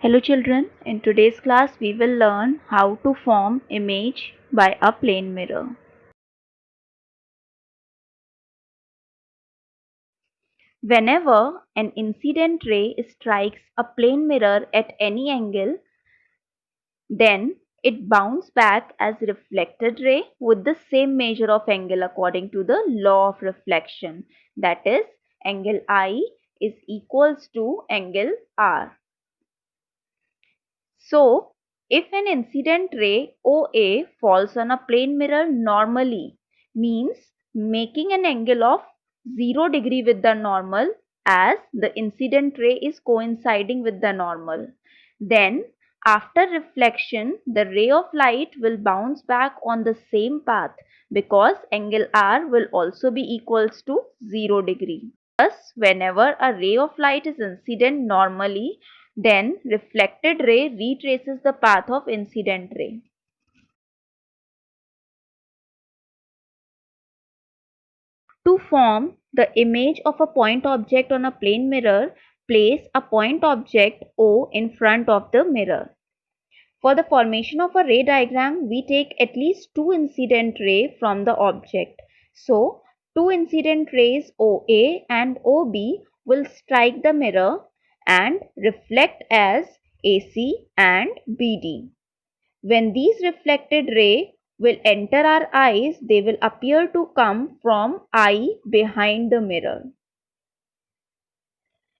Hello children, in today's class we will learn how to form image by a plane mirror. Whenever an incident ray strikes a plane mirror at any angle, then it bounces back as reflected ray with the same measure of angle according to the law of reflection. That is, angle I is equals to angle R. So, if an incident ray OA falls on a plane mirror normally, means making an angle of 0 degree with the normal as the incident ray is coinciding with the normal. Then after reflection, the ray of light will bounce back on the same path because angle R will also be equals to 0 degree. Thus, whenever a ray of light is incident normally, then reflected ray retraces the path of incident ray. To form the image of a point object on a plane mirror, place a point object O in front of the mirror. For the formation of a ray diagram, we take at least two incident rays from the object. So, two incident rays OA and OB will strike the mirror and reflect as AC and BD. When these reflected rays will enter our eyes, they will appear to come from eye behind the mirror.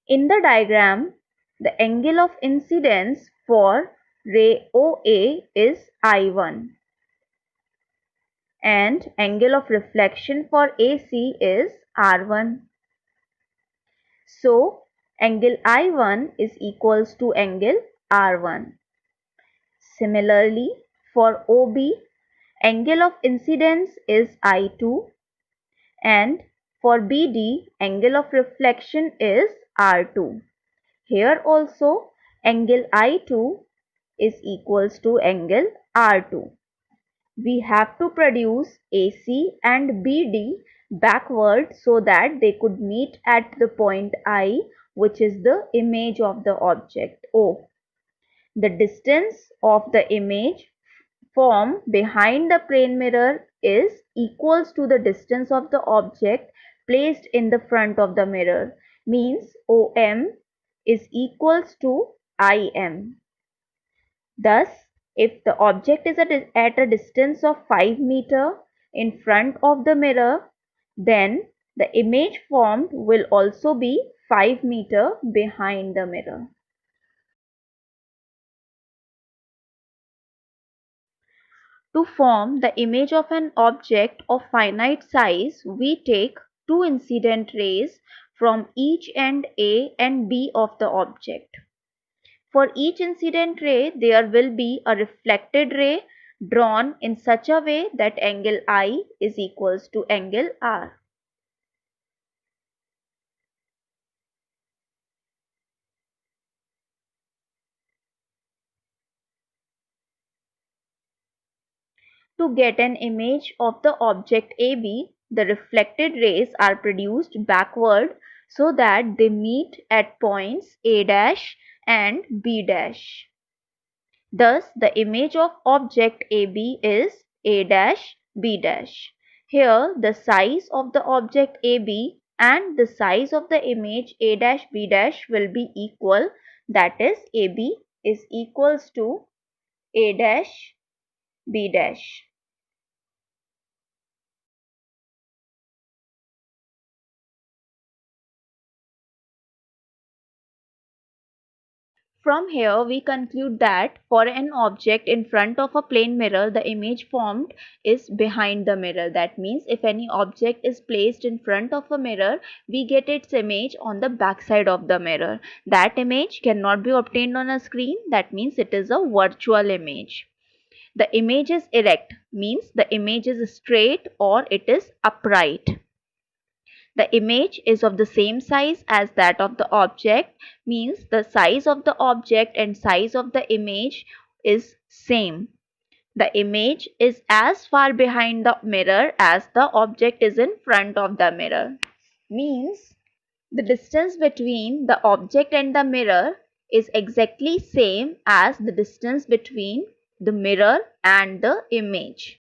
In the diagram, the angle of incidence for ray OA is I1 and angle of reflection for AC is R1. So, angle I1 is equals to angle R1. Similarly, for OB, angle of incidence is I2 and for BD, angle of reflection is R2. Here also, angle I2 is equals to angle R2. We have to produce AC and BD backward so that they could meet at the point I, which is the image of the object O. The distance of the image form behind the plane mirror is equals to the distance of the object placed in the front of the mirror, means OM is equals to IM. Thus, if the object is at a distance of 5 meter in front of the mirror, then the image formed will also be 5 meter behind the mirror. To form the image of an object of finite size, we take two incident rays from each end A and B of the object. For each incident ray, there will be a reflected ray drawn in such a way that angle I is equals to angle R. To get an image of the object AB, the reflected rays are produced backward so that they meet at points A' and B'. Thus, the image of object AB is A', B'. Here, the size of the object AB and the size of the image A', B' will be equal. That is, AB is equals to A', B'. From here, we conclude that for an object in front of a plane mirror, the image formed is behind the mirror. That means if any object is placed in front of a mirror, we get its image on the back side of the mirror. That image cannot be obtained on a screen. That means it is a virtual image. The image is erect, means the image is straight or it is upright. The image is of the same size as that of the object, means the size of the object and size of the image is same. The image is as far behind the mirror as the object is in front of the mirror. Means the distance between the object and the mirror is exactly same as the distance between the mirror and the image.